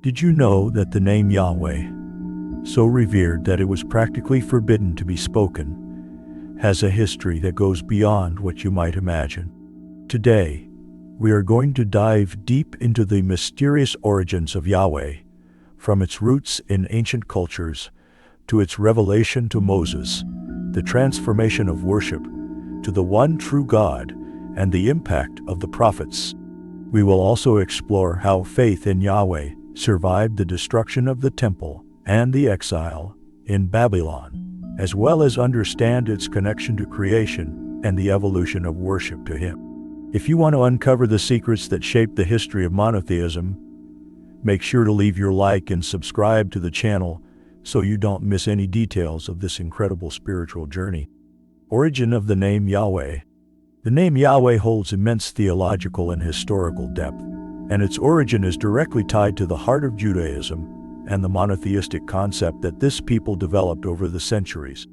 Did you know that the name Yahweh, so revered that it was practically forbidden to be spoken, has a history that goes beyond what you might imagine? Today, we are going to dive deep into the mysterious origins of Yahweh, from its roots in ancient cultures to its revelation to Moses, the transformation of worship to the one true God, and the impact of the prophets. We will also explore how faith in Yahweh survived the destruction of the temple and the exile in Babylon, as well as understand its connection to creation and the evolution of worship to Him. If you want to uncover the secrets that shaped the history of monotheism, make sure to leave your like and subscribe to the channel so you don't miss any details of this incredible spiritual journey. Origin of the name Yahweh. The name Yahweh holds immense theological and historical depth, and its origin is directly tied to the heart of Judaism and the monotheistic concept that this people developed over the centuries.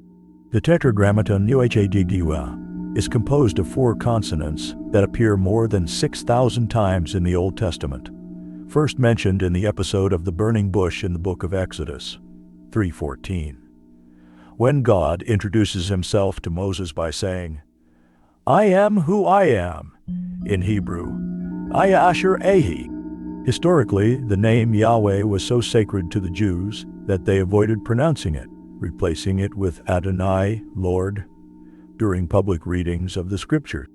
The Tetragrammaton Yahweh is composed of 4 consonants that appear more than 6,000 times in the Old Testament, first mentioned in the episode of the burning bush in the book of Exodus 3:14, when God introduces Himself to Moses by saying, "I am who I am," in Hebrew, Aya Asher Ehi. Historically, the name Yahweh was so sacred to the Jews that they avoided pronouncing it, replacing it with Adonai, Lord, during public readings of the Scripture.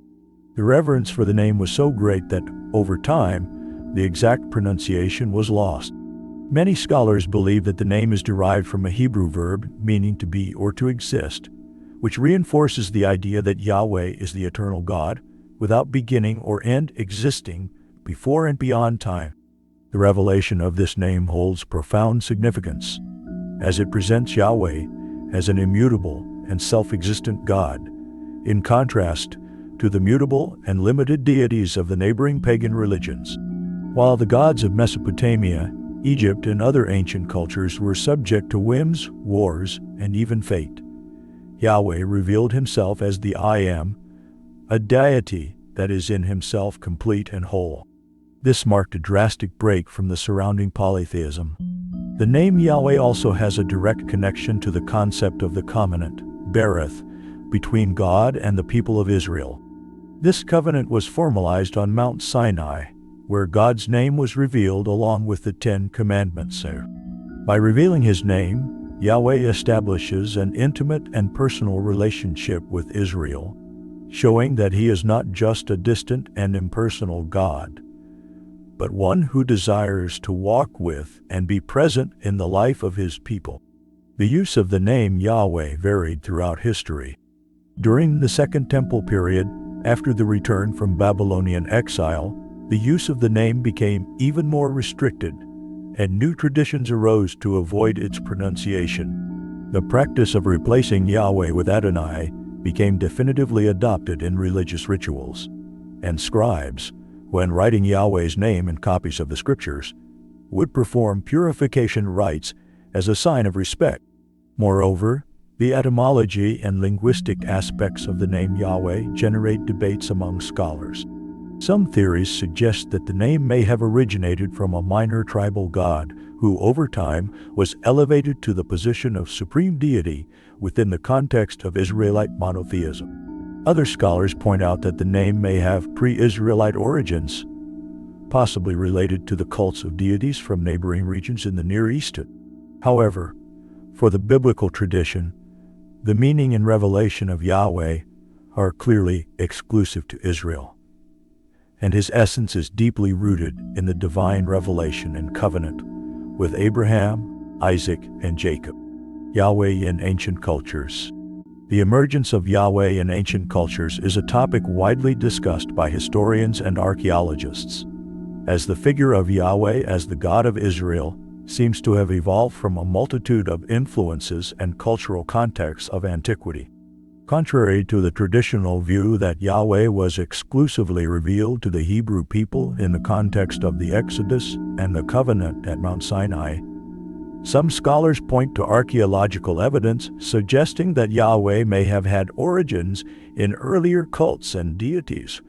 The reverence for the name was so great that, over time, the exact pronunciation was lost. Many scholars believe that the name is derived from a Hebrew verb meaning to be or to exist, which reinforces the idea that Yahweh is the eternal God, without beginning or end, existing before and beyond time. The revelation of this name holds profound significance, as it presents Yahweh as an immutable and self-existent God, in contrast to the mutable and limited deities of the neighboring pagan religions. While the gods of Mesopotamia, Egypt, and other ancient cultures were subject to whims, wars, and even fate, Yahweh revealed Himself as the I Am, a deity that is in Himself complete and whole. This marked a drastic break from the surrounding polytheism. The name Yahweh also has a direct connection to the concept of the covenant, Berith, between God and the people of Israel. This covenant was formalized on Mount Sinai, where God's name was revealed along with the 10 Commandments. By revealing His name, Yahweh establishes an intimate and personal relationship with Israel, showing that He is not just a distant and impersonal God, but one who desires to walk with and be present in the life of His people. The use of the name Yahweh varied throughout history. During the Second Temple period, after the return from Babylonian exile, the use of the name became even more restricted, and new traditions arose to avoid its pronunciation. The practice of replacing Yahweh with Adonai became definitively adopted in religious rituals, and scribes, when writing Yahweh's name in copies of the Scriptures, would perform purification rites as a sign of respect. Moreover, the etymology and linguistic aspects of the name Yahweh generate debates among scholars. Some theories suggest that the name may have originated from a minor tribal god who, over time, was elevated to the position of supreme deity within the context of Israelite monotheism. Other scholars point out that the name may have pre-Israelite origins, possibly related to the cults of deities from neighboring regions in the Near East. However, for the biblical tradition, the meaning and revelation of Yahweh are clearly exclusive to Israel, and His essence is deeply rooted in the divine revelation and covenant with Abraham, Isaac, and Jacob. Yahweh in ancient cultures. The emergence of Yahweh in ancient cultures is a topic widely discussed by historians and archaeologists, as the figure of Yahweh as the God of Israel seems to have evolved from a multitude of influences and cultural contexts of antiquity. Contrary to the traditional view that Yahweh was exclusively revealed to the Hebrew people in the context of the Exodus and the covenant at Mount Sinai, some scholars point to archaeological evidence suggesting that Yahweh may have had origins in earlier cults and deities,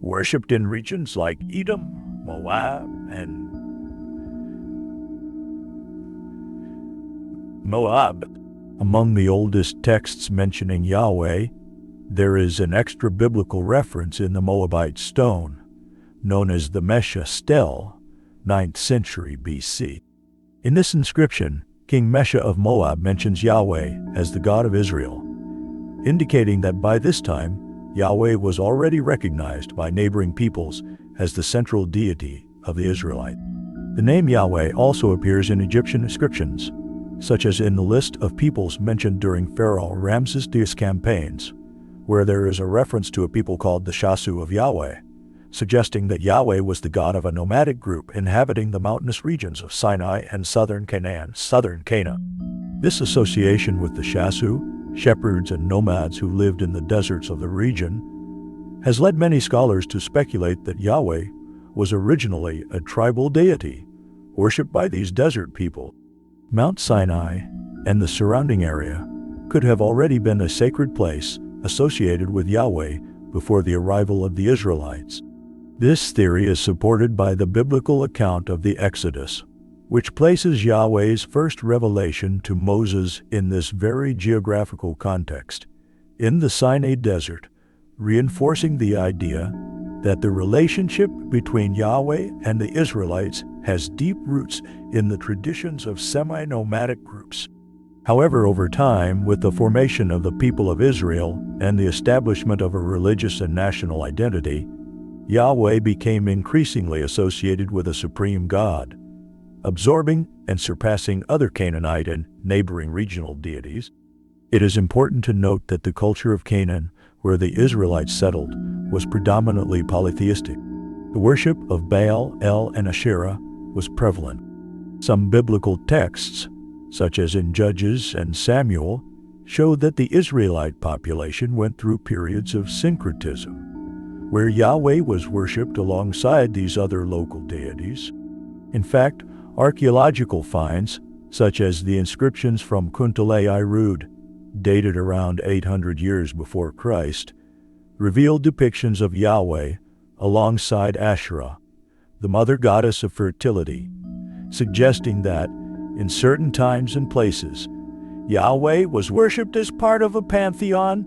worshipped in regions like Edom, Moab, and Moab. Among the oldest texts mentioning Yahweh, there is an extra-biblical reference in the Moabite stone, known as the Mesha stele, 9th century BC. In this inscription, King Mesha of Moab mentions Yahweh as the God of Israel, indicating that by this time, Yahweh was already recognized by neighboring peoples as the central deity of the Israelite. The name Yahweh also appears in Egyptian inscriptions, such as in the list of peoples mentioned during Pharaoh Ramses II's campaigns, where there is a reference to a people called the Shasu of Yahweh, suggesting that Yahweh was the god of a nomadic group inhabiting the mountainous regions of Sinai and southern Canaan. This association with the Shasu, shepherds and nomads who lived in the deserts of the region, has led many scholars to speculate that Yahweh was originally a tribal deity worshipped by these desert people. Mount Sinai and the surrounding area could have already been a sacred place associated with Yahweh before the arrival of the Israelites. This theory is supported by the biblical account of the Exodus, which places Yahweh's first revelation to Moses in this very geographical context, in the Sinai desert, reinforcing the idea that the relationship between Yahweh and the Israelites has deep roots in the traditions of semi-nomadic groups. However, over time, with the formation of the people of Israel and the establishment of a religious and national identity, Yahweh became increasingly associated with a supreme God, absorbing and surpassing other Canaanite and neighboring regional deities. It is important to note that the culture of Canaan, where the Israelites settled, was predominantly polytheistic. The worship of Baal, El, and Asherah was prevalent. Some biblical texts, such as in Judges and Samuel, show that the Israelite population went through periods of syncretism, where Yahweh was worshipped alongside these other local deities. In fact, archaeological finds, such as the inscriptions from Kuntalei-Irud, dated around 800 years before Christ, reveal depictions of Yahweh alongside Asherah, the mother goddess of fertility, suggesting that, in certain times and places, Yahweh was worshipped as part of a pantheon.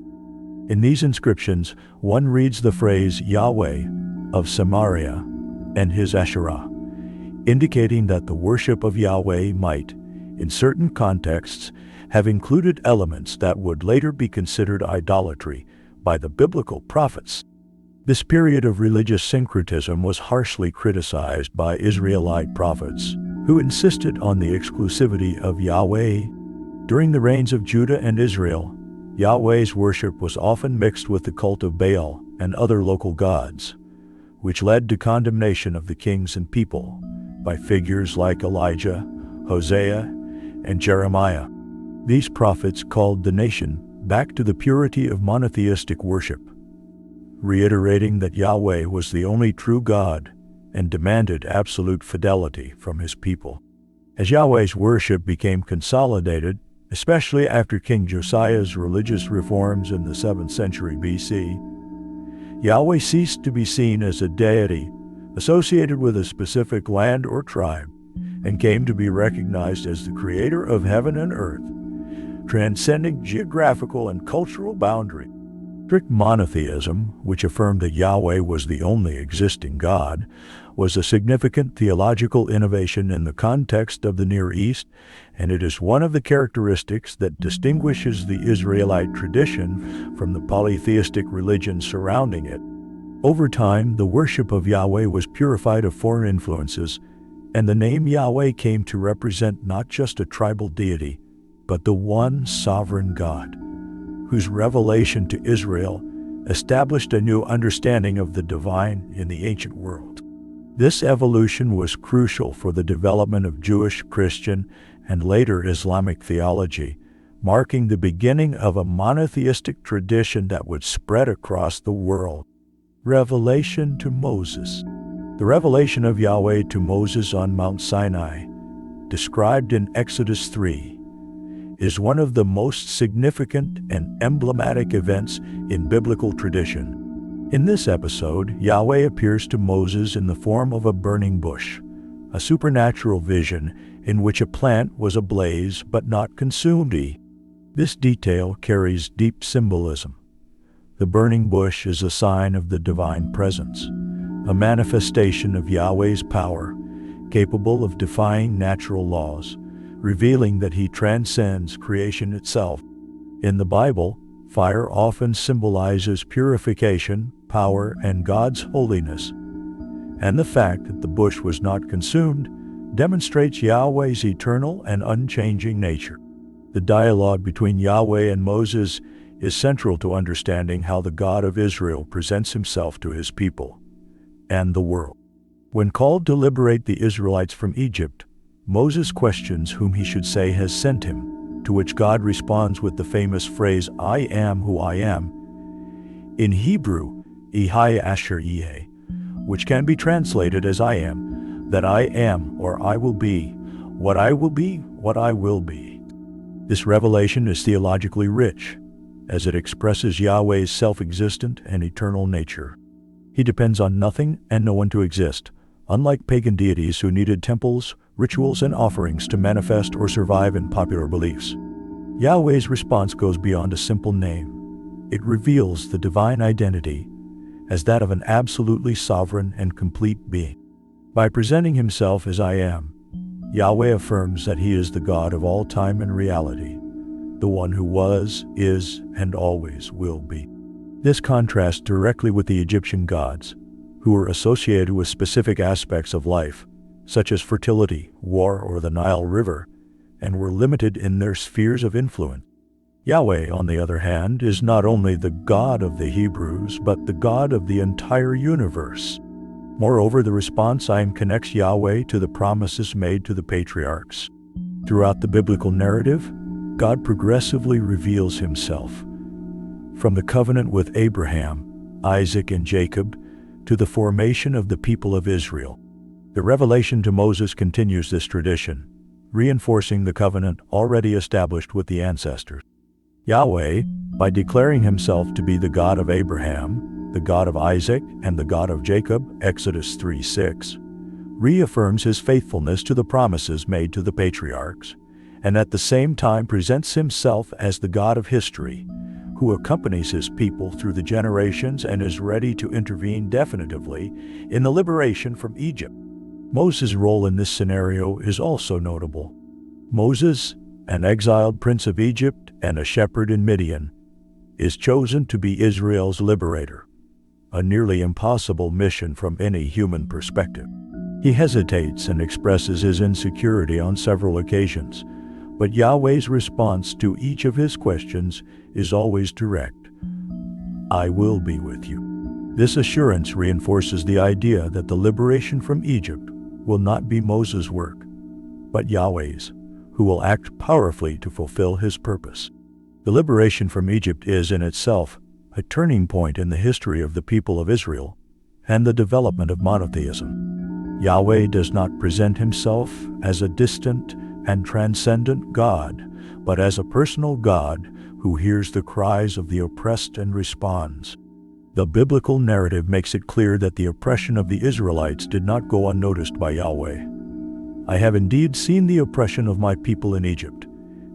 In these inscriptions, one reads the phrase Yahweh of Samaria and his Asherah, indicating that the worship of Yahweh might, in certain contexts, have included elements that would later be considered idolatry by the biblical prophets. This period of religious syncretism was harshly criticized by Israelite prophets, who insisted on the exclusivity of Yahweh. During the reigns of Judah and Israel, Yahweh's worship was often mixed with the cult of Baal and other local gods, which led to condemnation of the kings and people by figures like Elijah, Hosea, and Jeremiah. These prophets called the nation back to the purity of monotheistic worship, reiterating that Yahweh was the only true God and demanded absolute fidelity from his people. As Yahweh's worship became consolidated, especially after King Josiah's religious reforms in the 7th century BC, Yahweh ceased to be seen as a deity associated with a specific land or tribe and came to be recognized as the creator of heaven and earth, transcending geographical and cultural boundaries. Strict monotheism, which affirmed that Yahweh was the only existing God, was a significant theological innovation in the context of the Near East, and it is one of the characteristics that distinguishes the Israelite tradition from the polytheistic religion surrounding it. Over time, the worship of Yahweh was purified of foreign influences, and the name Yahweh came to represent not just a tribal deity, but the one sovereign God, whose revelation to Israel established a new understanding of the divine in the ancient world. This evolution was crucial for the development of Jewish, Christian, and later Islamic theology, marking the beginning of a monotheistic tradition that would spread across the world. Revelation to Moses. The revelation of Yahweh to Moses on Mount Sinai, described in Exodus 3, is one of the most significant and emblematic events in biblical tradition. In this episode, Yahweh appears to Moses in the form of a burning bush, a supernatural vision in which a plant was ablaze but not consumed. This detail carries deep symbolism. The burning bush is a sign of the divine presence, a manifestation of Yahweh's power, capable of defying natural laws, revealing that he transcends creation itself. In the Bible, fire often symbolizes purification, power, and God's holiness, and the fact that the bush was not consumed demonstrates Yahweh's eternal and unchanging nature. The dialogue between Yahweh and Moses is central to understanding how the God of Israel presents himself to his people and the world. When called to liberate the Israelites from Egypt, Moses questions whom he should say has sent him, to which God responds with the famous phrase, "I am who I am." In Hebrew, Ehai Asher Yeh, which can be translated as "I am," that I am or I will be, what I will be, what I will be. This revelation is theologically rich, as it expresses Yahweh's self-existent and eternal nature. He depends on nothing and no one to exist, unlike pagan deities who needed temples, rituals, and offerings to manifest or survive in popular beliefs. Yahweh's response goes beyond a simple name. It reveals the divine identity as that of an absolutely sovereign and complete being. By presenting himself as "I am," Yahweh affirms that he is the God of all time and reality, the one who was, is, and always will be. This contrasts directly with the Egyptian gods, who were associated with specific aspects of life, such as fertility, war, or the Nile River, and were limited in their spheres of influence. Yahweh, on the other hand, is not only the God of the Hebrews, but the God of the entire universe. Moreover, the response "I am" connects Yahweh to the promises made to the patriarchs. Throughout the biblical narrative, God progressively reveals himself. From the covenant with Abraham, Isaac, and Jacob, to the formation of the people of Israel. The revelation to Moses continues this tradition, reinforcing the covenant already established with the ancestors. Yahweh, by declaring himself to be the God of Abraham, the God of Isaac, and the God of Jacob, Exodus 3:6, reaffirms his faithfulness to the promises made to the patriarchs, and at the same time presents himself as the God of history, who accompanies his people through the generations and is ready to intervene definitively in the liberation from Egypt. Moses' role in this scenario is also notable. Moses, an exiled prince of Egypt and a shepherd in Midian, is chosen to be Israel's liberator, a nearly impossible mission from any human perspective. He hesitates and expresses his insecurity on several occasions, but Yahweh's response to each of his questions is always direct. "I will be with you." This assurance reinforces the idea that the liberation from Egypt will not be Moses' work, but Yahweh's, who will act powerfully to fulfill his purpose. The liberation from Egypt is in itself a turning point in the history of the people of Israel and the development of monotheism. Yahweh does not present himself as a distant and transcendent God, but as a personal God who hears the cries of the oppressed and responds. The biblical narrative makes it clear that the oppression of the Israelites did not go unnoticed by Yahweh. "I have indeed seen the oppression of my people in Egypt,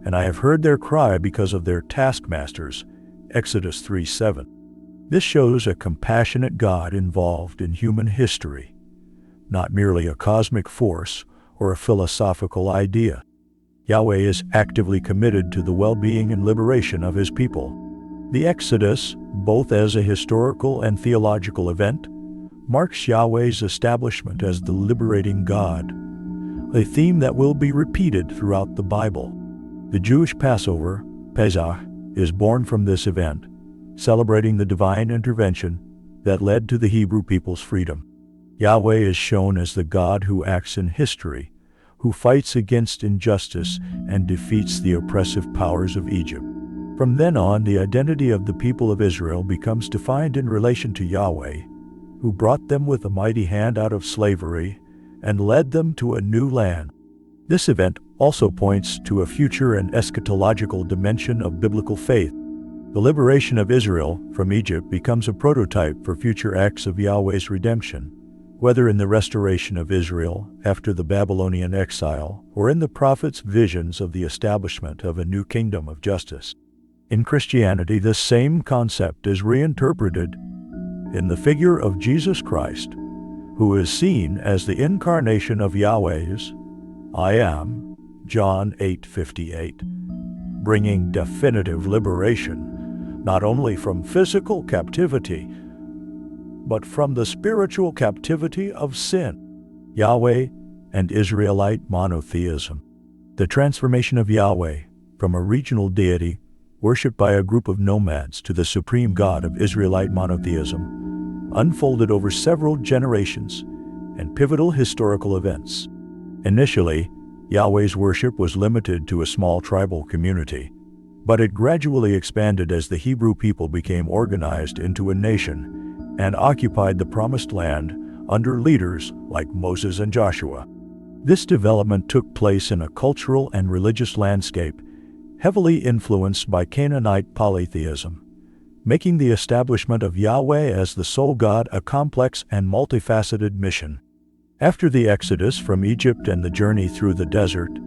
and I have heard their cry because of their taskmasters," Exodus 3:7. This shows a compassionate God involved in human history, not merely a cosmic force or a philosophical idea. Yahweh is actively committed to the well-being and liberation of his people. The Exodus, both as a historical and theological event, marks Yahweh's establishment as the liberating God, a theme that will be repeated throughout the Bible. The Jewish Passover, Pesach, is born from this event, celebrating the divine intervention that led to the Hebrew people's freedom. Yahweh is shown as the God who acts in history, who fights against injustice and defeats the oppressive powers of Egypt. From then on, the identity of the people of Israel becomes defined in relation to Yahweh, who brought them with a mighty hand out of slavery and led them to a new land. This event also points to a future and eschatological dimension of biblical faith. The liberation of Israel from Egypt becomes a prototype for future acts of Yahweh's redemption, Whether in the restoration of Israel after the Babylonian exile or in the prophet's visions of the establishment of a new kingdom of justice. In Christianity, this same concept is reinterpreted in the figure of Jesus Christ, who is seen as the incarnation of Yahweh's I Am, John 8:58, bringing definitive liberation not only from physical captivity, but from the spiritual captivity of sin. Yahweh and Israelite monotheism. The transformation of Yahweh from a regional deity worshipped by a group of nomads to the supreme God of Israelite monotheism unfolded over several generations and pivotal historical events. Initially, Yahweh's worship was limited to a small tribal community, but it gradually expanded as the Hebrew people became organized into a nation and occupied the Promised Land under leaders like Moses and Joshua. This development took place in a cultural and religious landscape heavily influenced by Canaanite polytheism, making the establishment of Yahweh as the sole God a complex and multifaceted mission. After the exodus from Egypt and the journey through the desert,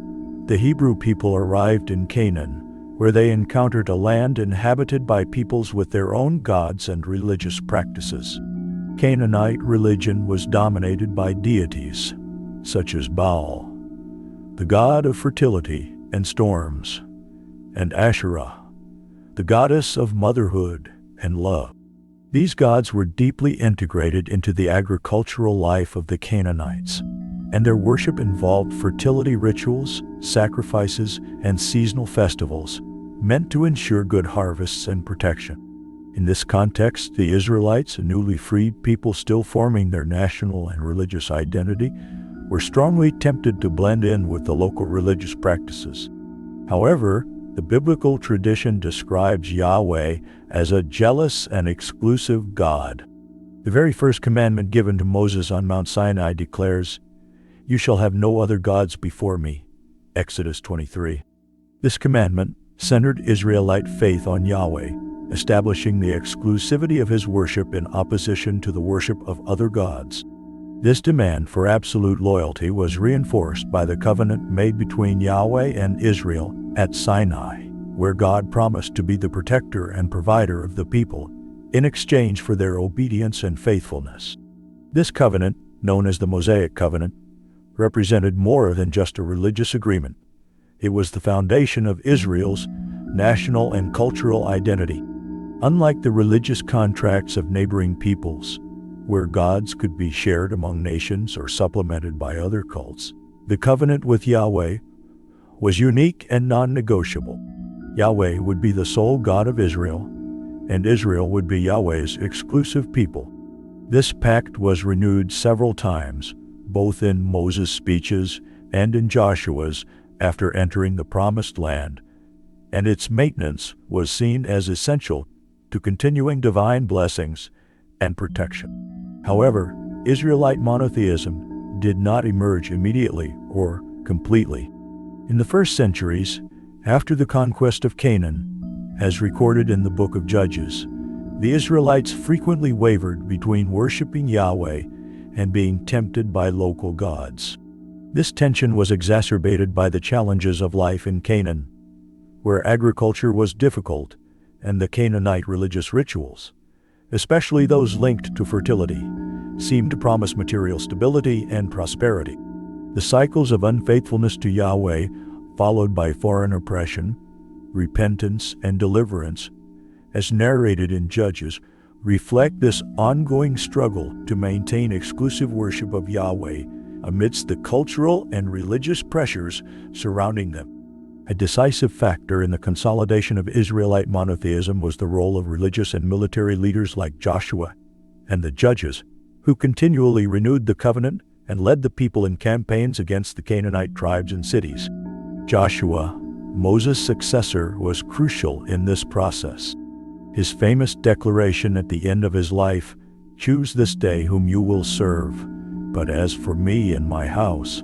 the Hebrew people arrived in Canaan, where they encountered a land inhabited by peoples with their own gods and religious practices. Canaanite religion was dominated by deities, such as Baal, the god of fertility and storms, and Asherah, the goddess of motherhood and love. These gods were deeply integrated into the agricultural life of the Canaanites, and their worship involved fertility rituals, sacrifices, and seasonal festivals meant to ensure good harvests and protection. In this context, the Israelites, a newly freed people still forming their national and religious identity, were strongly tempted to blend in with the local religious practices. However, the biblical tradition describes Yahweh as a jealous and exclusive God. The very first commandment given to Moses on Mount Sinai declares, "You shall have no other gods before me." Exodus 23. This commandment centered Israelite faith on Yahweh, establishing the exclusivity of his worship in opposition to the worship of other gods. This demand for absolute loyalty was reinforced by the covenant made between Yahweh and Israel at Sinai, where God promised to be the protector and provider of the people in exchange for their obedience and faithfulness. This covenant, known as the Mosaic Covenant, represented more than just a religious agreement. It was the foundation of Israel's national and cultural identity. Unlike the religious contracts of neighboring peoples, where gods could be shared among nations or supplemented by other cults, the covenant with Yahweh was unique and non-negotiable. Yahweh would be the sole God of Israel, and Israel would be Yahweh's exclusive people. This pact was renewed several times, both in Moses' speeches and in Joshua's after entering the Promised Land, and its maintenance was seen as essential to continuing divine blessings and protection. However, Israelite monotheism did not emerge immediately or completely. In the first centuries, after the conquest of Canaan, as recorded in the book of Judges, the Israelites frequently wavered between worshiping Yahweh and being tempted by local gods. This tension was exacerbated by the challenges of life in Canaan, where agriculture was difficult and the Canaanite religious rituals, especially those linked to fertility, seemed to promise material stability and prosperity. The cycles of unfaithfulness to Yahweh, followed by foreign oppression, repentance, and deliverance, as narrated in Judges, reflect this ongoing struggle to maintain exclusive worship of Yahweh amidst the cultural and religious pressures surrounding them. A decisive factor in the consolidation of Israelite monotheism was the role of religious and military leaders like Joshua and the Judges, who continually renewed the covenant and led the people in campaigns against the Canaanite tribes and cities. Joshua, Moses' successor, was crucial in this process. His famous declaration at the end of his life, "Choose this day whom you will serve, but as for me and my house,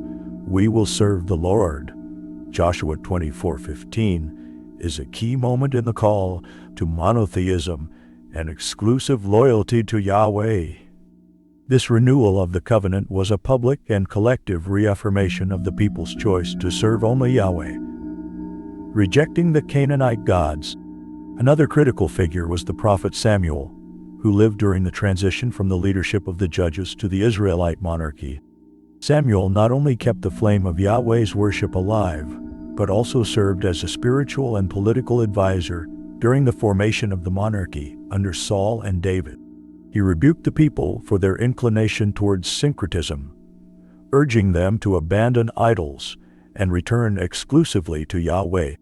we will serve the Lord," Joshua 24:15, is a key moment in the call to monotheism and exclusive loyalty to Yahweh. This renewal of the covenant was a public and collective reaffirmation of the people's choice to serve only Yahweh, rejecting the Canaanite gods. Another critical figure was the prophet Samuel, who lived during the transition from the leadership of the judges to the Israelite monarchy. Samuel not only kept the flame of Yahweh's worship alive, but also served as a spiritual and political advisor during the formation of the monarchy under Saul and David. He rebuked the people for their inclination towards syncretism, urging them to abandon idols and return exclusively to Yahweh.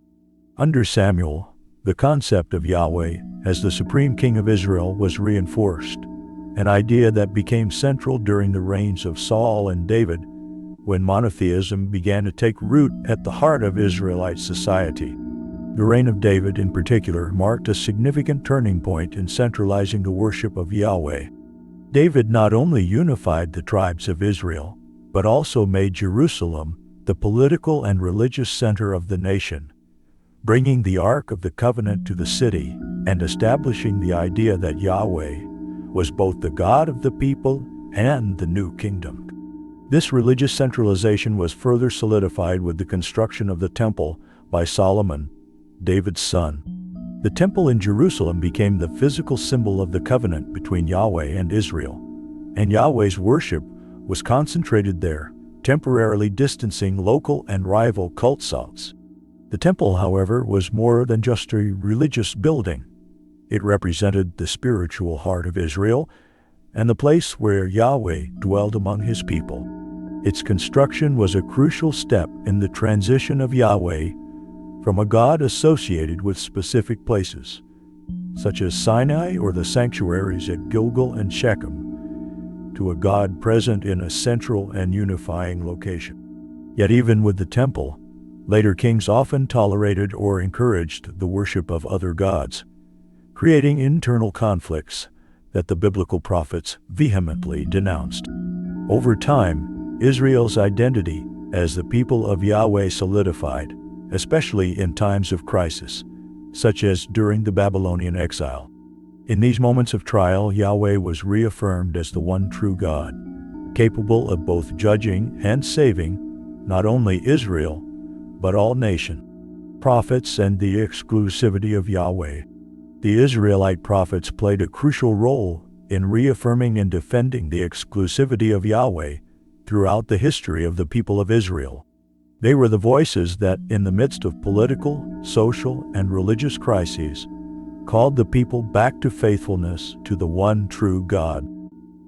Under Samuel, the concept of Yahweh as the supreme king of Israel was reinforced, an idea that became central during the reigns of Saul and David, when monotheism began to take root at the heart of Israelite society. The reign of David, in particular, marked a significant turning point in centralizing the worship of Yahweh. David not only unified the tribes of Israel, but also made Jerusalem the political and religious center of the nation, bringing the Ark of the Covenant to the city and establishing the idea that Yahweh was both the God of the people and the new kingdom. This religious centralization was further solidified with the construction of the temple by Solomon, David's son. The temple in Jerusalem became the physical symbol of the covenant between Yahweh and Israel, and Yahweh's worship was concentrated there, temporarily distancing local and rival cult cults. The temple, however, was more than just a religious building. It represented the spiritual heart of Israel and the place where Yahweh dwelled among his people. Its construction was a crucial step in the transition of Yahweh from a God associated with specific places, such as Sinai or the sanctuaries at Gilgal and Shechem, to a God present in a central and unifying location. Yet even with the temple, later kings often tolerated or encouraged the worship of other gods, creating internal conflicts that the biblical prophets vehemently denounced. Over time, Israel's identity as the people of Yahweh solidified, especially in times of crisis, such as during the Babylonian exile. In these moments of trial, Yahweh was reaffirmed as the one true God, capable of both judging and saving not only Israel, but all nations. Prophets and the exclusivity of Yahweh. The Israelite prophets played a crucial role in reaffirming and defending the exclusivity of Yahweh throughout the history of the people of Israel. They were the voices that, in the midst of political, social, and religious crises, called the people back to faithfulness to the one true God.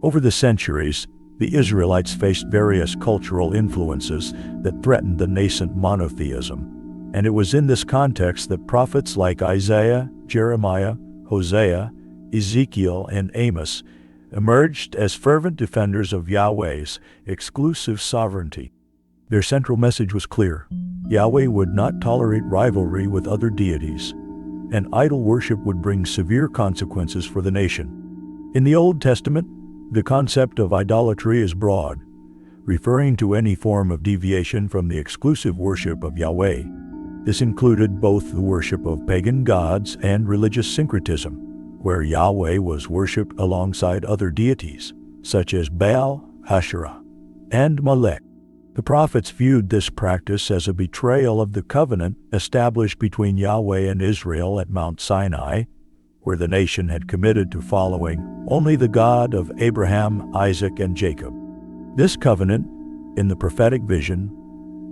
Over the centuries, the Israelites faced various cultural influences that threatened the nascent monotheism, and it was in this context that prophets like Isaiah, Jeremiah, Hosea, Ezekiel, and Amos emerged as fervent defenders of Yahweh's exclusive sovereignty. Their central message was clear: Yahweh would not tolerate rivalry with other deities, and idol worship would bring severe consequences for the nation. In the Old Testament, the concept of idolatry is broad, referring to any form of deviation from the exclusive worship of Yahweh. This included both the worship of pagan gods and religious syncretism, where Yahweh was worshipped alongside other deities, such as Baal, Asherah, and Molech. The prophets viewed this practice as a betrayal of the covenant established between Yahweh and Israel at Mount Sinai, where the nation had committed to following only the God of Abraham, Isaac, and Jacob. This covenant, in the prophetic vision,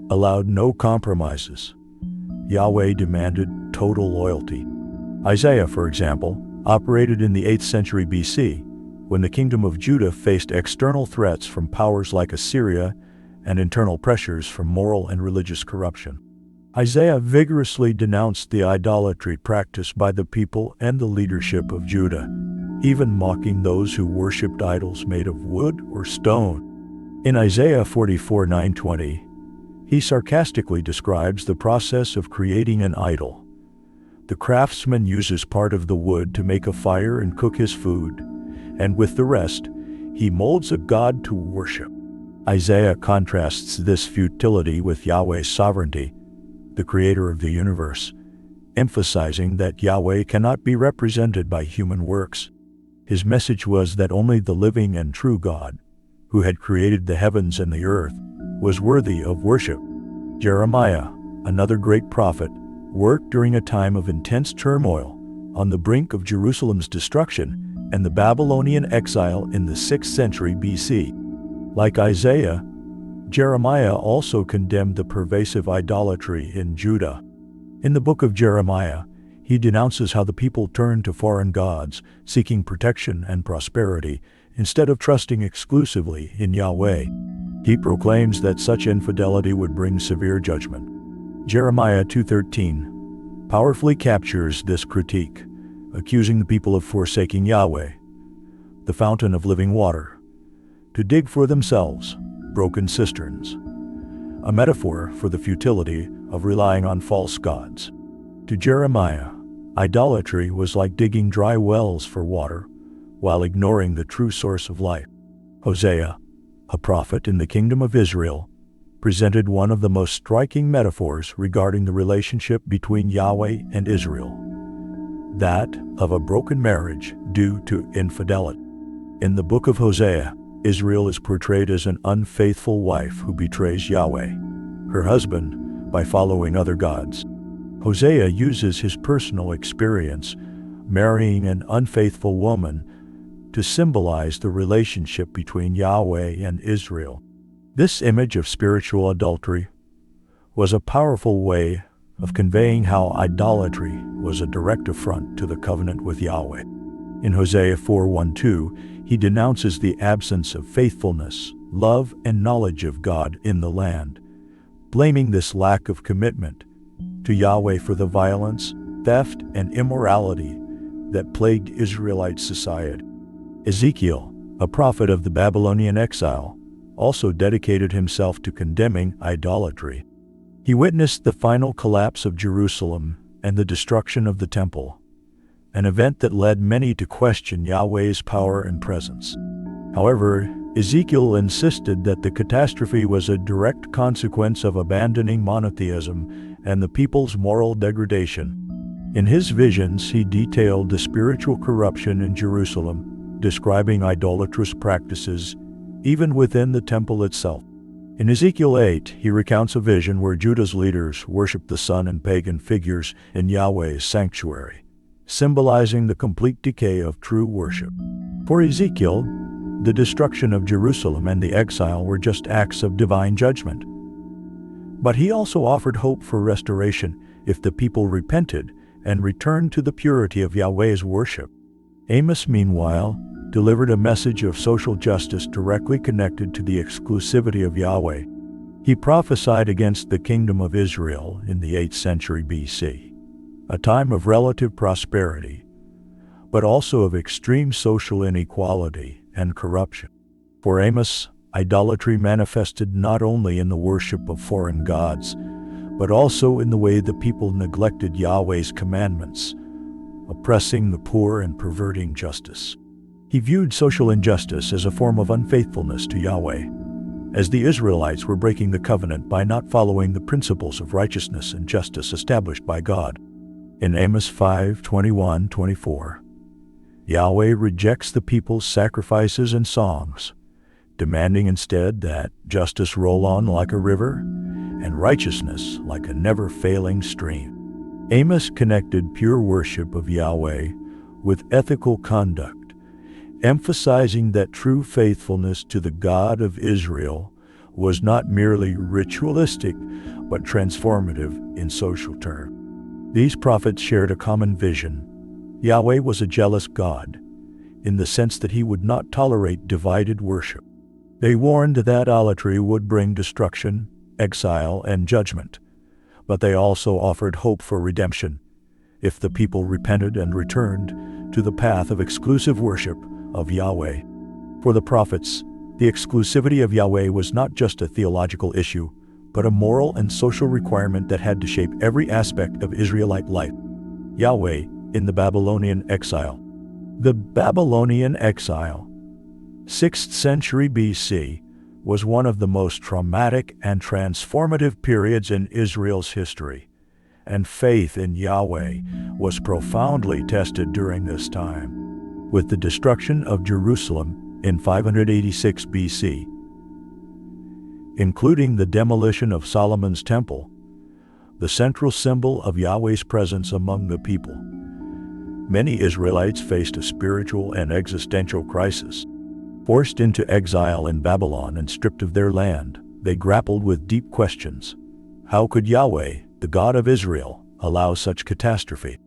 allowed no compromises. Yahweh demanded total loyalty. Isaiah, for example, operated in the 8th century BC, when the kingdom of Judah faced external threats from powers like Assyria and internal pressures from moral and religious corruption. Isaiah vigorously denounced the idolatry practiced by the people and the leadership of Judah, even mocking those who worshipped idols made of wood or stone. In Isaiah 44:9-20, he sarcastically describes the process of creating an idol. The craftsman uses part of the wood to make a fire and cook his food, and with the rest, he molds a god to worship. Isaiah contrasts this futility with Yahweh's sovereignty, the creator of the universe, emphasizing that Yahweh cannot be represented by human works. His message was that only the living and true God, who had created the heavens and the earth, was worthy of worship. Jeremiah, another great prophet, worked during a time of intense turmoil on the brink of Jerusalem's destruction and the Babylonian exile in the 6th century BC. Like Isaiah, Jeremiah also condemned the pervasive idolatry in Judah. In the book of Jeremiah, he denounces how the people turned to foreign gods, seeking protection and prosperity, instead of trusting exclusively in Yahweh. He proclaims that such infidelity would bring severe judgment. Jeremiah 2:13 powerfully captures this critique, accusing the people of forsaking Yahweh, the fountain of living water, to dig for themselves broken cisterns, a metaphor for the futility of relying on false gods. To Jeremiah, idolatry was like digging dry wells for water while ignoring the true source of life. Hosea, a prophet in the kingdom of Israel, presented one of the most striking metaphors regarding the relationship between Yahweh and Israel, that of a broken marriage due to infidelity. In the book of Hosea, Israel is portrayed as an unfaithful wife who betrays Yahweh, her husband, by following other gods. Hosea uses his personal experience marrying an unfaithful woman to symbolize the relationship between Yahweh and Israel. This image of spiritual adultery was a powerful way of conveying how idolatry was a direct affront to the covenant with Yahweh. In Hosea 4:1-2, he denounces the absence of faithfulness, love, and knowledge of God in the land, blaming this lack of commitment to Yahweh for the violence, theft, and immorality that plagued Israelite society. Ezekiel, a prophet of the Babylonian exile, also dedicated himself to condemning idolatry. He witnessed the final collapse of Jerusalem and the destruction of the temple, an event that led many to question Yahweh's power and presence. However, Ezekiel insisted that the catastrophe was a direct consequence of abandoning monotheism and the people's moral degradation. In his visions, he detailed the spiritual corruption in Jerusalem, describing idolatrous practices even within the temple itself. In Ezekiel 8, he recounts a vision where Judah's leaders worshiped the sun and pagan figures in Yahweh's sanctuary, symbolizing the complete decay of true worship. For Ezekiel, the destruction of Jerusalem and the exile were just acts of divine judgment. But he also offered hope for restoration if the people repented and returned to the purity of Yahweh's worship. Amos, meanwhile, delivered a message of social justice directly connected to the exclusivity of Yahweh. He prophesied against the kingdom of Israel in the 8th century BC, a time of relative prosperity, but also of extreme social inequality and corruption. For Amos, idolatry manifested not only in the worship of foreign gods, but also in the way the people neglected Yahweh's commandments, oppressing the poor and perverting justice. He viewed social injustice as a form of unfaithfulness to Yahweh, as the Israelites were breaking the covenant by not following the principles of righteousness and justice established by God. In Amos 5:21-24, Yahweh rejects the people's sacrifices and songs, demanding instead that justice roll on like a river and righteousness like a never-failing stream. Amos connected pure worship of Yahweh with ethical conduct, emphasizing that true faithfulness to the God of Israel was not merely ritualistic, but transformative in social terms. These prophets shared a common vision. Yahweh was a jealous God, in the sense that he would not tolerate divided worship. They warned that idolatry would bring destruction, exile, and judgment, but they also offered hope for redemption, if the people repented and returned to the path of exclusive worship of Yahweh. For the prophets, the exclusivity of Yahweh was not just a theological issue, but a moral and social requirement that had to shape every aspect of Israelite life. Yahweh in the Babylonian exile. The Babylonian exile, 6th century BC, was one of the most traumatic and transformative periods in Israel's history, and faith in Yahweh was profoundly tested during this time. with the destruction of Jerusalem in 586 BC, including the demolition of Solomon's temple, the central symbol of Yahweh's presence among the people. Many Israelites faced a spiritual and existential crisis. Forced into exile in Babylon and stripped of their land, they grappled with deep questions. How could Yahweh, the God of Israel, allow such catastrophe?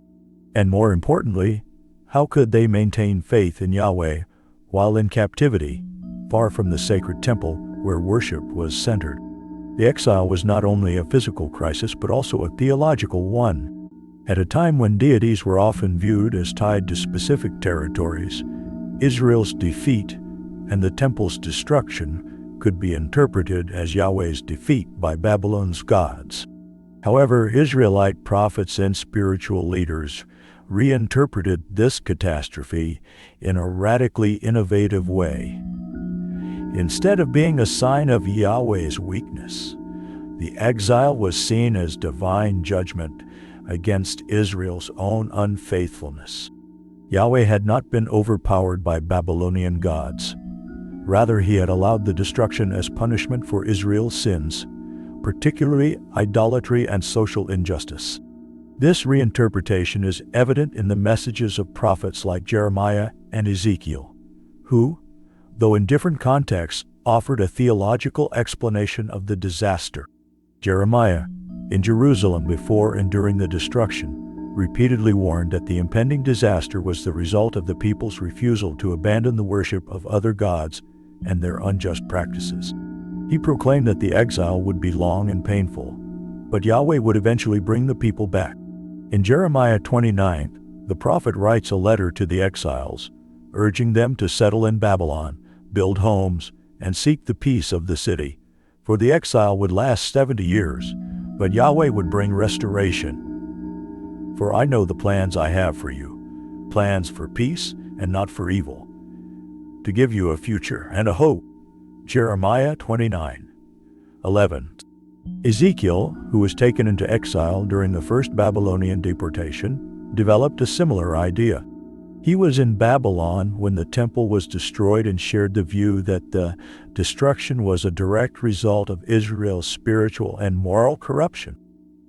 And more importantly, how could they maintain faith in Yahweh while in captivity, far from the sacred temple where worship was centered? The exile was not only a physical crisis but also a theological one. At a time when deities were often viewed as tied to specific territories, Israel's defeat and the temple's destruction could be interpreted as Yahweh's defeat by Babylon's gods. However, Israelite prophets and spiritual leaders reinterpreted this catastrophe in a radically innovative way. Instead of being a sign of Yahweh's weakness, the exile was seen as divine judgment against Israel's own unfaithfulness. Yahweh had not been overpowered by Babylonian gods. Rather, he had allowed the destruction as punishment for Israel's sins, particularly idolatry and social injustice. This reinterpretation is evident in the messages of prophets like Jeremiah and Ezekiel, who, though in different contexts, offered a theological explanation of the disaster. Jeremiah, in Jerusalem before and during the destruction, repeatedly warned that the impending disaster was the result of the people's refusal to abandon the worship of other gods and their unjust practices. He proclaimed that the exile would be long and painful, but Yahweh would eventually bring the people back. In Jeremiah 29, the prophet writes a letter to the exiles, urging them to settle in Babylon, build homes, and seek the peace of the city, for the exile would last 70 years, but Yahweh would bring restoration. For I know the plans I have for you, plans for peace and not for evil, to give you a future and a hope. Jeremiah 29:11. Ezekiel, who was taken into exile during the first Babylonian deportation, developed a similar idea. He was in Babylon when the temple was destroyed and shared the view that the destruction was a direct result of Israel's spiritual and moral corruption.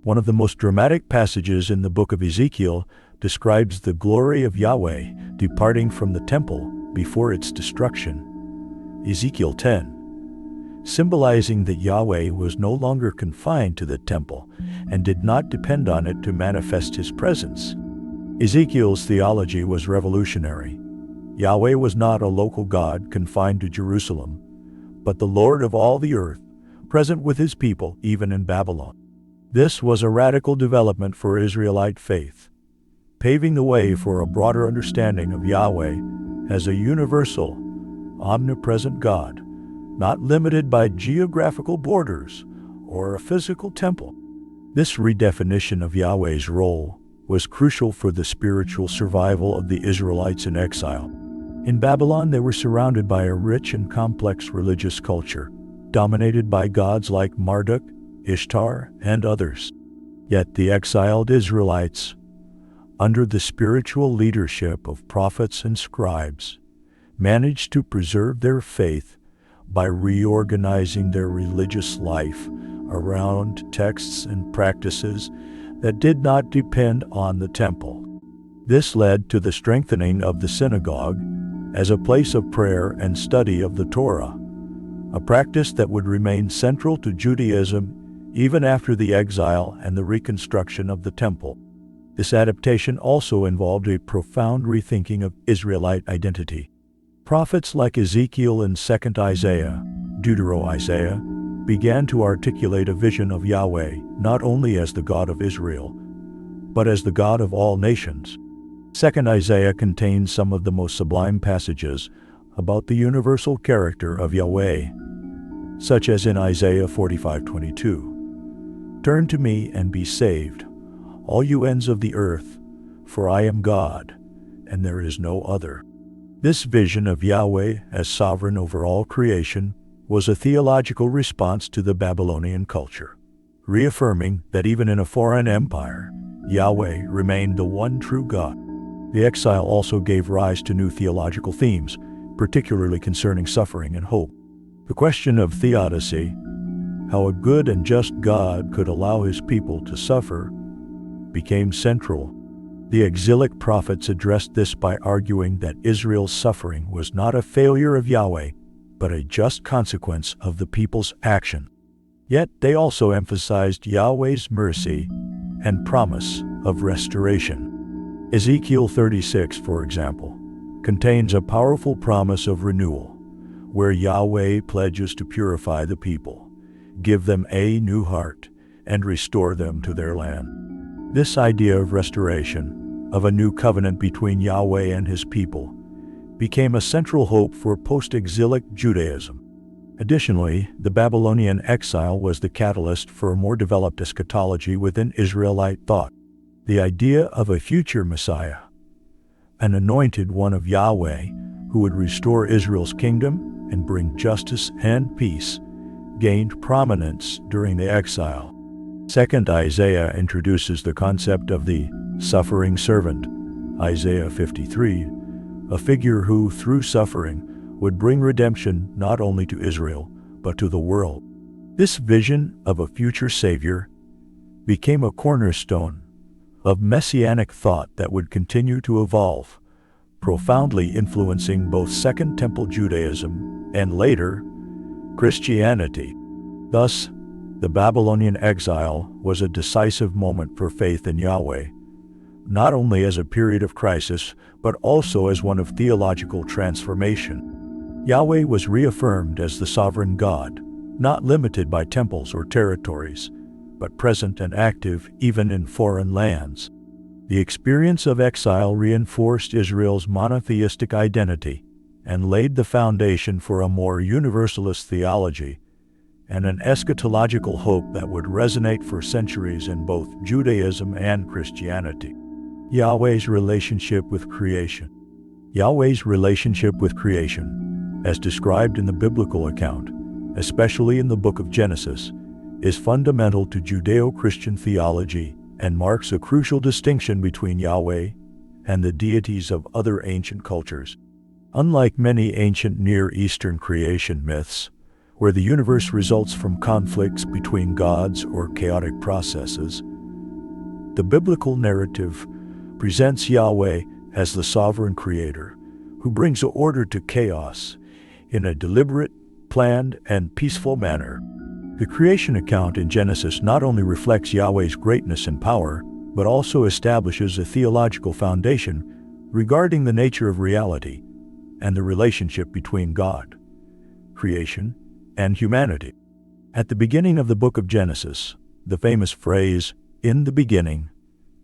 One of the most dramatic passages in the book of Ezekiel describes the glory of Yahweh departing from the temple before its destruction. Ezekiel 10, symbolizing that Yahweh was no longer confined to the temple and did not depend on it to manifest his presence. Ezekiel's theology was revolutionary. Yahweh was not a local God confined to Jerusalem, but the Lord of all the earth, present with his people even in Babylon. This was a radical development for Israelite faith, paving the way for a broader understanding of Yahweh as a universal, omnipresent God, not limited by geographical borders or a physical temple. This redefinition of Yahweh's role was crucial for the spiritual survival of the Israelites in exile. In Babylon, they were surrounded by a rich and complex religious culture, dominated by gods like Marduk, Ishtar, and others. Yet the exiled Israelites, under the spiritual leadership of prophets and scribes, managed to preserve their faith by reorganizing their religious life around texts and practices that did not depend on the temple. This led to the strengthening of the synagogue as a place of prayer and study of the Torah, a practice that would remain central to Judaism even after the exile and the reconstruction of the temple. This adaptation also involved a profound rethinking of Israelite identity. Prophets like Ezekiel and 2nd Isaiah, Deutero-Isaiah, began to articulate a vision of Yahweh not only as the God of Israel, but as the God of all nations. 2nd Isaiah contains some of the most sublime passages about the universal character of Yahweh, such as in Isaiah 45:22. "Turn to me and be saved, all you ends of the earth, for I am God, and there is no other." This vision of Yahweh as sovereign over all creation was a theological response to the Babylonian culture, reaffirming that even in a foreign empire, Yahweh remained the one true God. The exile also gave rise to new theological themes, particularly concerning suffering and hope. The question of theodicy, how a good and just God could allow his people to suffer, became central. The exilic prophets addressed this by arguing that Israel's suffering was not a failure of Yahweh, but a just consequence of the people's action. Yet they also emphasized Yahweh's mercy and promise of restoration. Ezekiel 36, for example, contains a powerful promise of renewal, where Yahweh pledges to purify the people, give them a new heart, and restore them to their land. This idea of restoration, of a new covenant between Yahweh and his people, became a central hope for post-exilic Judaism. Additionally, the Babylonian exile was the catalyst for a more developed eschatology within Israelite thought. The idea of a future Messiah, an anointed one of Yahweh who would restore Israel's kingdom and bring justice and peace, gained prominence during the exile. Second, Isaiah introduces the concept of the suffering servant, Isaiah 53, a figure who, through suffering, would bring redemption not only to Israel, but to the world. This vision of a future Savior became a cornerstone of messianic thought that would continue to evolve, profoundly influencing both Second Temple Judaism and later Christianity. Thus, the Babylonian exile was a decisive moment for faith in Yahweh, not only as a period of crisis, but also as one of theological transformation. Yahweh was reaffirmed as the sovereign God, not limited by temples or territories, but present and active even in foreign lands. The experience of exile reinforced Israel's monotheistic identity and laid the foundation for a more universalist theology and an eschatological hope that would resonate for centuries in both Judaism and Christianity. Yahweh's relationship with creation. Yahweh's relationship with creation, as described in the biblical account, especially in the book of Genesis, is fundamental to Judeo-Christian theology and marks a crucial distinction between Yahweh and the deities of other ancient cultures. Unlike many ancient Near Eastern creation myths, where the universe results from conflicts between gods or chaotic processes, the biblical narrative presents Yahweh as the sovereign creator who brings order to chaos in a deliberate, planned, and peaceful manner. The creation account in Genesis not only reflects Yahweh's greatness and power, but also establishes a theological foundation regarding the nature of reality and the relationship between God, creation, and humanity. At the beginning of the book of Genesis, the famous phrase, "In the beginning,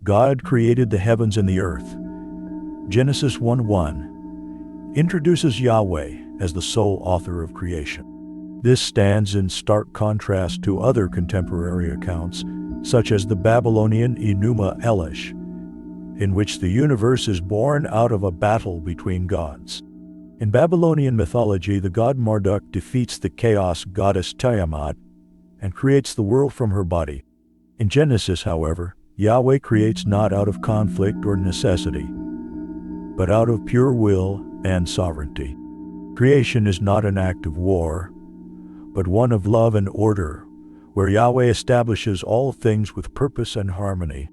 God created the heavens and the earth," Genesis 1:1, introduces Yahweh as the sole author of creation. This stands in stark contrast to other contemporary accounts, such as the Babylonian Enuma Elish, in which the universe is born out of a battle between gods. In Babylonian mythology, the god Marduk defeats the chaos goddess Tiamat and creates the world from her body. In Genesis, however, Yahweh creates not out of conflict or necessity, but out of pure will and sovereignty. Creation is not an act of war, but one of love and order, where Yahweh establishes all things with purpose and harmony.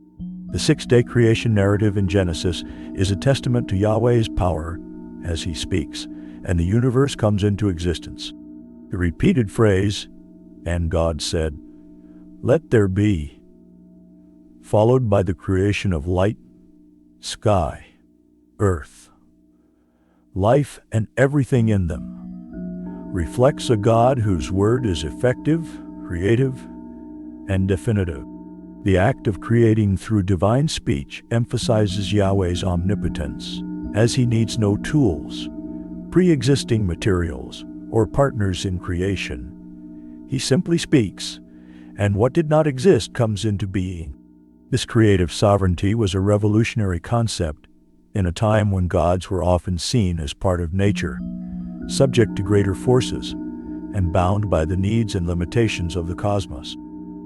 The six-day creation narrative in Genesis is a testament to Yahweh's power as he speaks, and the universe comes into existence. The repeated phrase, "And God said, 'Let there be," followed by the creation of light, sky, earth, life, and everything in them, reflects a God whose word is effective, creative, and definitive. The act of creating through divine speech emphasizes Yahweh's omnipotence, as he needs no tools, pre-existing materials, or partners in creation. He simply speaks, and what did not exist comes into being. This creative sovereignty was a revolutionary concept in a time when gods were often seen as part of nature, subject to greater forces, and bound by the needs and limitations of the cosmos.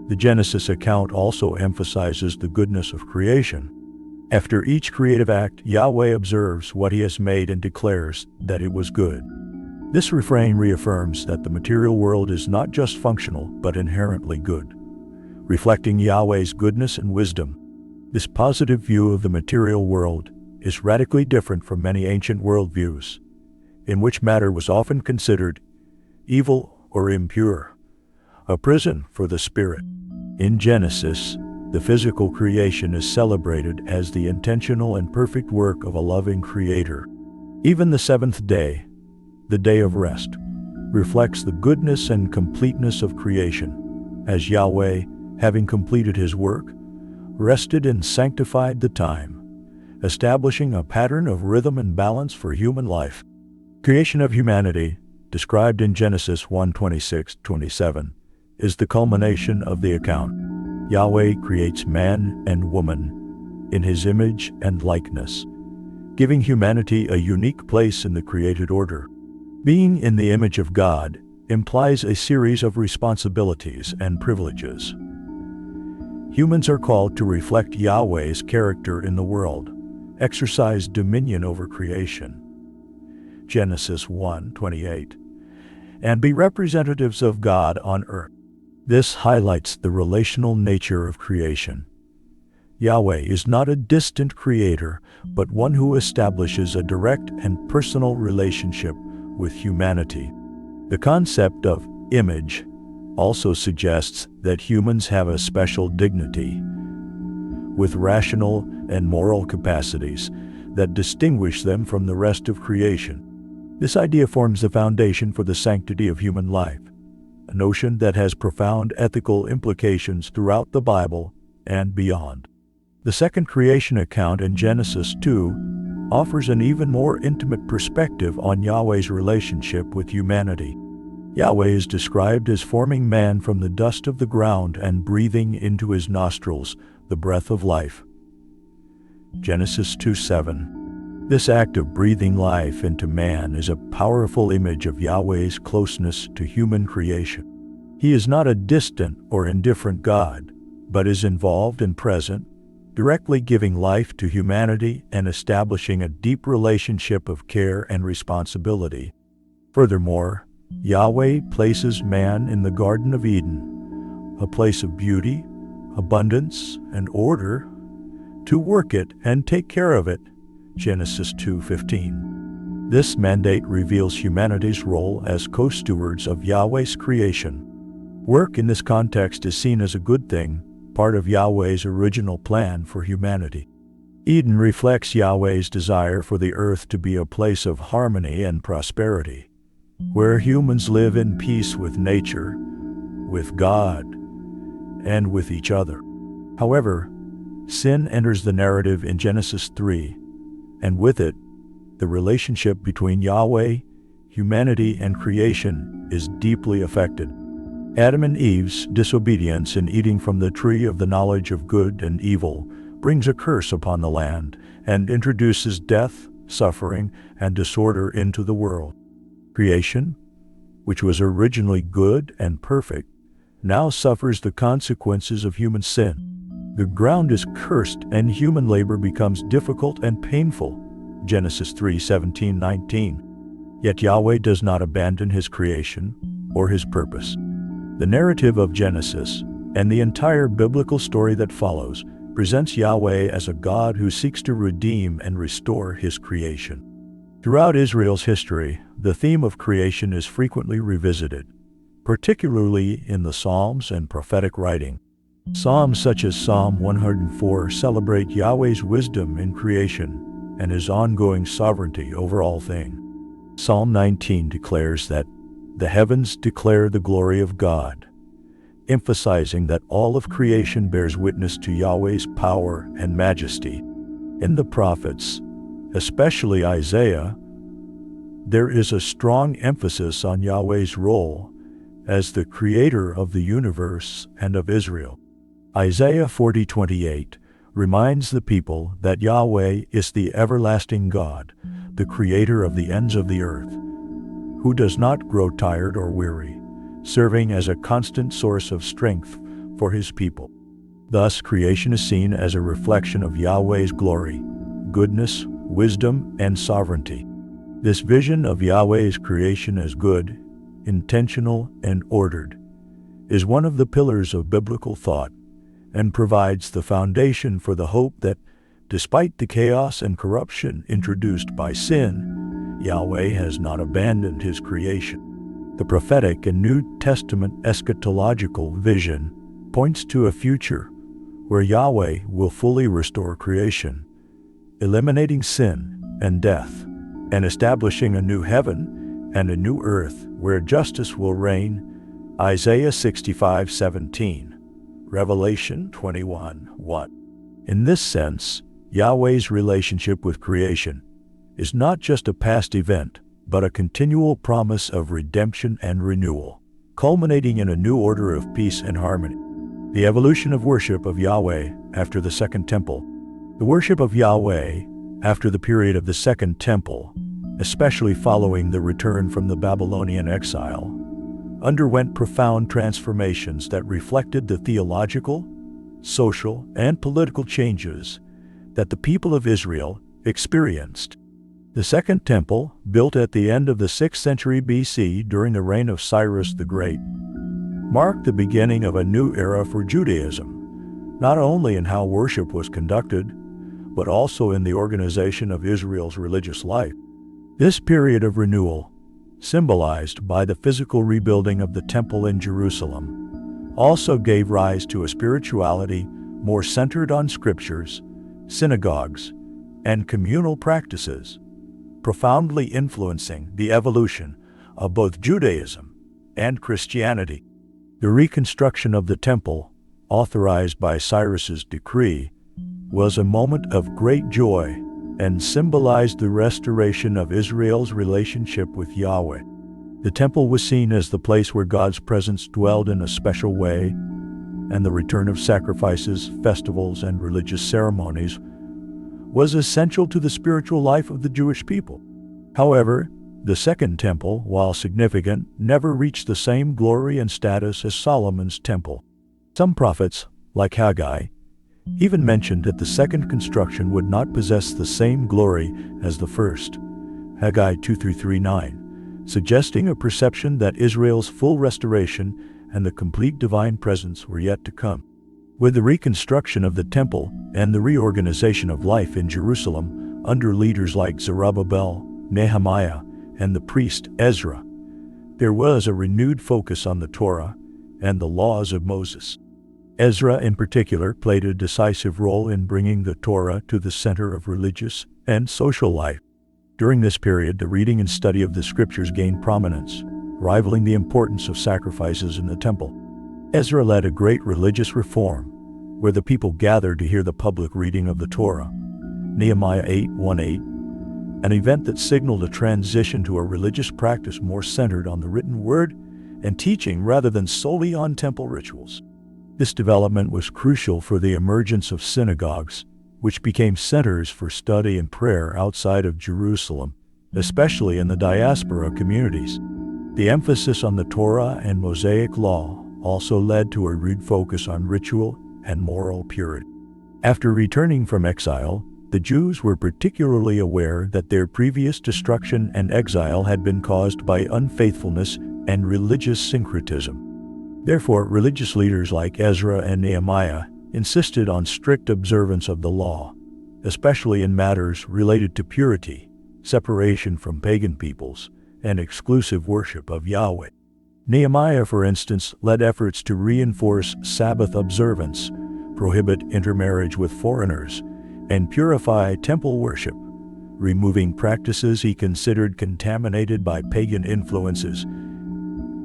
The Genesis account also emphasizes the goodness of creation After each creative act, Yahweh observes what he has made and declares that it was good. This refrain reaffirms that the material world is not just functional, but inherently good, reflecting Yahweh's goodness and wisdom. This positive view of the material world is radically different from many ancient worldviews, in which matter was often considered evil or impure, a prison for the spirit. In Genesis, the physical creation is celebrated as the intentional and perfect work of a loving Creator. Even the seventh day, the day of rest, reflects the goodness and completeness of creation, as Yahweh, having completed his work, rested and sanctified the time, establishing a pattern of rhythm and balance for human life. Creation of humanity, described in Genesis 1:26-27, is the culmination of the account. Yahweh creates man and woman in his image and likeness, giving humanity a unique place in the created order. Being in the image of God implies a series of responsibilities and privileges. Humans are called to reflect Yahweh's character in the world, exercise dominion over creation, Genesis 1:28, and be representatives of God on earth. This highlights the relational nature of creation. Yahweh is not a distant creator, but one who establishes a direct and personal relationship with humanity. The concept of image also suggests that humans have a special dignity, with rational and moral capacities that distinguish them from the rest of creation. This idea forms the foundation for the sanctity of human life, a notion that has profound ethical implications throughout the Bible and beyond. The second creation account in Genesis 2 offers an even more intimate perspective on Yahweh's relationship with humanity. Yahweh is described as forming man from the dust of the ground and breathing into his nostrils the breath of life, Genesis 2:7. This act of breathing life into man is a powerful image of Yahweh's closeness to human creation. He is not a distant or indifferent God, but is involved and present, directly giving life to humanity and establishing a deep relationship of care and responsibility. Furthermore, Yahweh places man in the Garden of Eden, a place of beauty, abundance, and order, to work it and take care of it, Genesis 2:15. This mandate reveals humanity's role as co-stewards of Yahweh's creation. Work in this context is seen as a good thing, part of Yahweh's original plan for humanity. Eden reflects Yahweh's desire for the earth to be a place of harmony and prosperity, where humans live in peace with nature, with God, and with each other. However, sin enters the narrative in Genesis 3, and with it, the relationship between Yahweh, humanity, and creation is deeply affected. Adam and Eve's disobedience in eating from the tree of the knowledge of good and evil brings a curse upon the land and introduces death, suffering, and disorder into the world. Creation, which was originally good and perfect, now suffers the consequences of human sin. The ground is cursed and human labor becomes difficult and painful, Genesis 3:17-19. Yet Yahweh does not abandon his creation or his purpose. The narrative of Genesis and the entire biblical story that follows presents Yahweh as a God who seeks to redeem and restore his creation. Throughout Israel's history, the theme of creation is frequently revisited, particularly in the Psalms and prophetic writing. Psalms such as Psalm 104 celebrate Yahweh's wisdom in creation and his ongoing sovereignty over all things. Psalm 19 declares that the heavens declare the glory of God, emphasizing that all of creation bears witness to Yahweh's power and majesty. In the prophets, especially Isaiah, there is a strong emphasis on Yahweh's role as the creator of the universe and of Israel. Isaiah 40:28 reminds the people that Yahweh is the everlasting God, the creator of the ends of the earth, who does not grow tired or weary, serving as a constant source of strength for his people. Thus, creation is seen as a reflection of Yahweh's glory, goodness, wisdom, and sovereignty. This vision of Yahweh's creation as good, intentional, and ordered is one of the pillars of biblical thought and provides the foundation for the hope that, despite the chaos and corruption introduced by sin, Yahweh has not abandoned his creation. The prophetic and New Testament eschatological vision points to a future where Yahweh will fully restore creation, eliminating sin and death, and establishing a new heaven and a new earth where justice will reign. Isaiah 65:17, Revelation 21:1. In this sense, Yahweh's relationship with creation is not just a past event, but a continual promise of redemption and renewal, culminating in a new order of peace and harmony. The evolution of worship of Yahweh after the Second Temple. The worship of Yahweh after the period of the Second Temple, especially following the return from the Babylonian exile, underwent profound transformations that reflected the theological, social, and political changes that the people of Israel experienced. The Second Temple, built at the end of the 6th century BC during the reign of Cyrus the Great, marked the beginning of a new era for Judaism, not only in how worship was conducted, but also in the organization of Israel's religious life. This period of renewal, symbolized by the physical rebuilding of the temple in Jerusalem, also gave rise to a spirituality more centered on scriptures, synagogues, and communal practices, profoundly influencing the evolution of both Judaism and Christianity. The reconstruction of the temple, authorized by Cyrus's decree, was a moment of great joy and symbolized the restoration of Israel's relationship with Yahweh. The temple was seen as the place where God's presence dwelled in a special way, and the return of sacrifices, festivals, and religious ceremonies was essential to the spiritual life of the Jewish people. However, the Second Temple, while significant, never reached the same glory and status as Solomon's temple. Some prophets, like Haggai, even mentioned that the second construction would not possess the same glory as the first, Haggai 2-3:9, suggesting a perception that Israel's full restoration and the complete divine presence were yet to come. With the reconstruction of the temple and the reorganization of life in Jerusalem under leaders like Zerubbabel, Nehemiah, and the priest Ezra, there was a renewed focus on the Torah and the laws of Moses. Ezra, in particular, played a decisive role in bringing the Torah to the center of religious and social life. During this period, the reading and study of the scriptures gained prominence, rivaling the importance of sacrifices in the temple. Ezra led a great religious reform, where the people gathered to hear the public reading of the Torah. Nehemiah 8:1-8, an event that signaled a transition to a religious practice more centered on the written word and teaching rather than solely on temple rituals. This development was crucial for the emergence of synagogues, which became centers for study and prayer outside of Jerusalem, especially in the diaspora communities. The emphasis on the Torah and Mosaic law also led to a renewed focus on ritual and moral purity. After returning from exile, the Jews were particularly aware that their previous destruction and exile had been caused by unfaithfulness and religious syncretism. Therefore, religious leaders like Ezra and Nehemiah insisted on strict observance of the law, especially in matters related to purity, separation from pagan peoples, and exclusive worship of Yahweh. Nehemiah, for instance, led efforts to reinforce Sabbath observance, prohibit intermarriage with foreigners, and purify temple worship, removing practices he considered contaminated by pagan influences.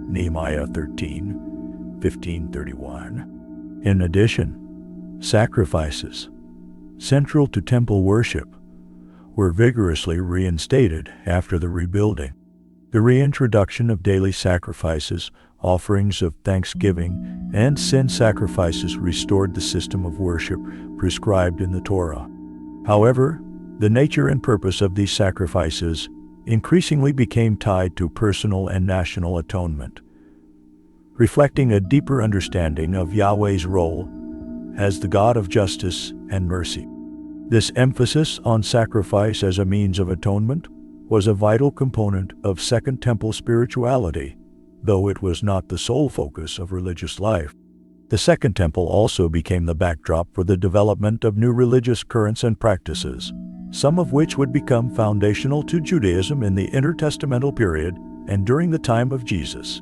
Nehemiah 13:15-31. In addition, sacrifices, central to temple worship, were vigorously reinstated after the rebuilding. The reintroduction of daily sacrifices, offerings of thanksgiving, and sin sacrifices restored the system of worship prescribed in the Torah. However, the nature and purpose of these sacrifices increasingly became tied to personal and national atonement, reflecting a deeper understanding of Yahweh's role as the God of justice and mercy. This emphasis on sacrifice as a means of atonement was a vital component of Second Temple spirituality, though it was not the sole focus of religious life. The Second Temple also became the backdrop for the development of new religious currents and practices, some of which would become foundational to Judaism in the intertestamental period and during the time of Jesus.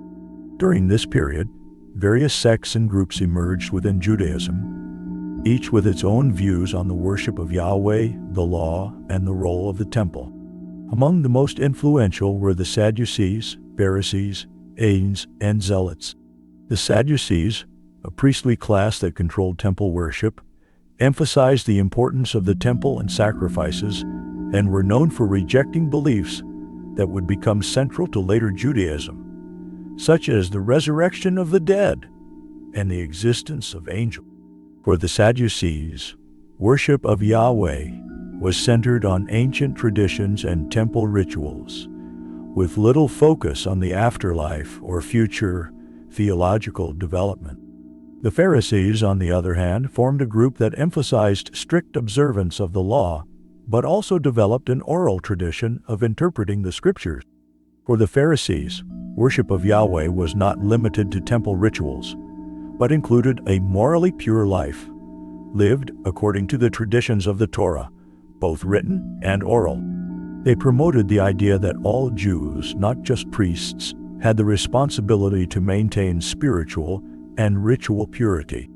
During this period, various sects and groups emerged within Judaism, each with its own views on the worship of Yahweh, the law, and the role of the temple. Among the most influential were the Sadducees, Pharisees, Essenes, and Zealots. The Sadducees, a priestly class that controlled temple worship, emphasized the importance of the temple and sacrifices, and were known for rejecting beliefs that would become central to later Judaism, such as the resurrection of the dead and the existence of angels. For the Sadducees, worship of Yahweh was centered on ancient traditions and temple rituals, with little focus on the afterlife or future theological development. The Pharisees, on the other hand, formed a group that emphasized strict observance of the law, but also developed an oral tradition of interpreting the scriptures. For the Pharisees, worship of Yahweh was not limited to temple rituals, but included a morally pure life, lived according to the traditions of the Torah, both written and oral. They promoted the idea that all Jews, not just priests, had the responsibility to maintain spiritual and ritual purity.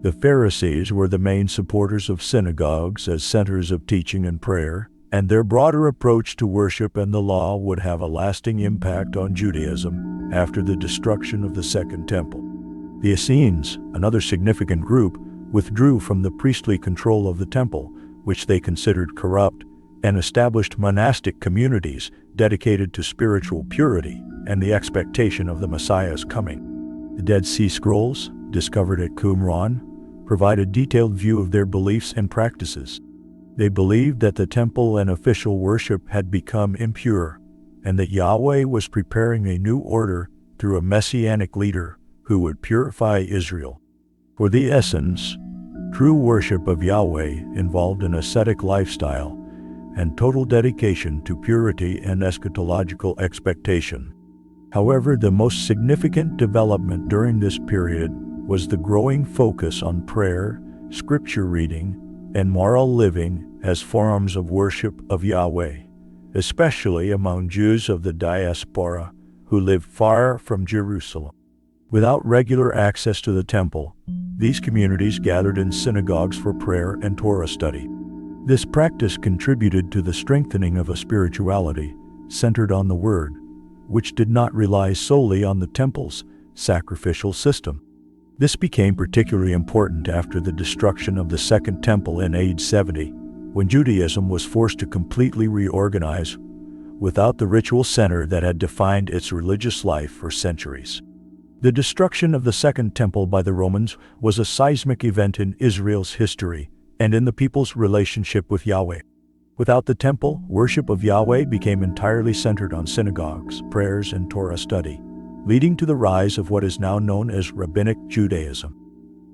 The Pharisees were the main supporters of synagogues as centers of teaching and prayer, and their broader approach to worship and the law would have a lasting impact on Judaism after the destruction of the Second Temple. The Essenes, another significant group, withdrew from the priestly control of the temple, which they considered corrupt, and established monastic communities dedicated to spiritual purity and the expectation of the Messiah's coming. The Dead Sea Scrolls, discovered at Qumran, provide a detailed view of their beliefs and practices. They believed that the temple and official worship had become impure, and that Yahweh was preparing a new order through a messianic leader who would purify Israel. For the Essenes, true worship of Yahweh involved an ascetic lifestyle and total dedication to purity and eschatological expectation. However, the most significant development during this period was the growing focus on prayer, scripture reading, and moral living as forms of worship of Yahweh, especially among Jews of the diaspora who lived far from Jerusalem. Without regular access to the temple, these communities gathered in synagogues for prayer and Torah study. This practice contributed to the strengthening of a spirituality centered on the Word, which did not rely solely on the temple's sacrificial system. This became particularly important after the destruction of the Second Temple in AD 70, when Judaism was forced to completely reorganize without the ritual center that had defined its religious life for centuries. The destruction of the Second Temple by the Romans was a seismic event in Israel's history and in the people's relationship with Yahweh. Without the temple, worship of Yahweh became entirely centered on synagogues, prayers, and Torah study, leading to the rise of what is now known as Rabbinic Judaism.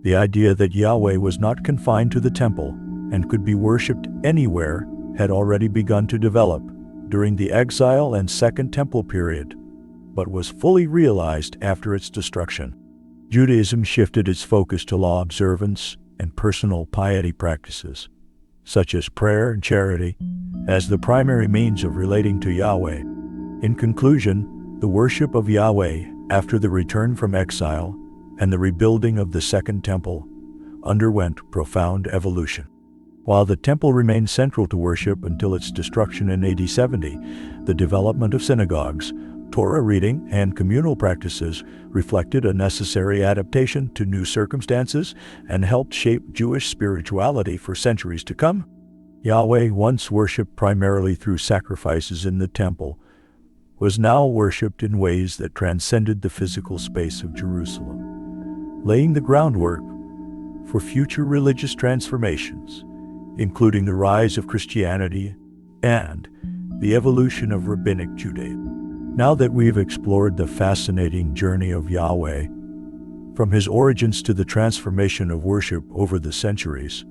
The idea that Yahweh was not confined to the temple and could be worshipped anywhere had already begun to develop during the Exile and Second Temple period, but was fully realized after its destruction. Judaism shifted its focus to law observance and personal piety practices, such as prayer and charity, as the primary means of relating to Yahweh. In conclusion, the worship of Yahweh after the return from exile and the rebuilding of the Second Temple underwent profound evolution. While the temple remained central to worship until its destruction in AD 70, the development of synagogues, Torah reading, and communal practices reflected a necessary adaptation to new circumstances and helped shape Jewish spirituality for centuries to come. Yahweh, once worshipped primarily through sacrifices in the temple, was now worshipped in ways that transcended the physical space of Jerusalem, laying the groundwork for future religious transformations, including the rise of Christianity and the evolution of Rabbinic Judaism. Now that we've explored the fascinating journey of Yahweh From his origins to the transformation of worship over the centuries,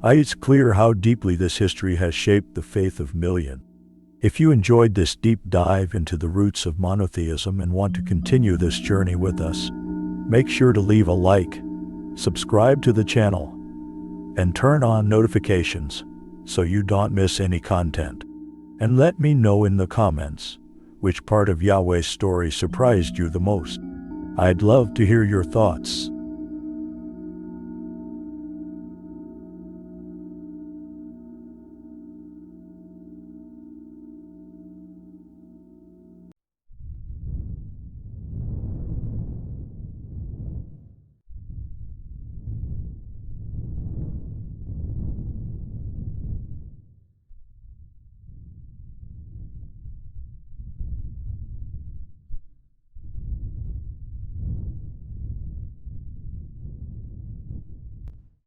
it's clear how deeply this history has shaped the faith of millions. If you enjoyed this deep dive into the roots of monotheism and want to continue this journey with us, make sure to leave a like, subscribe to the channel, and turn on notifications so you don't miss any content. And let me know in the comments which part of Yahweh's story surprised you the most. I'd love to hear your thoughts.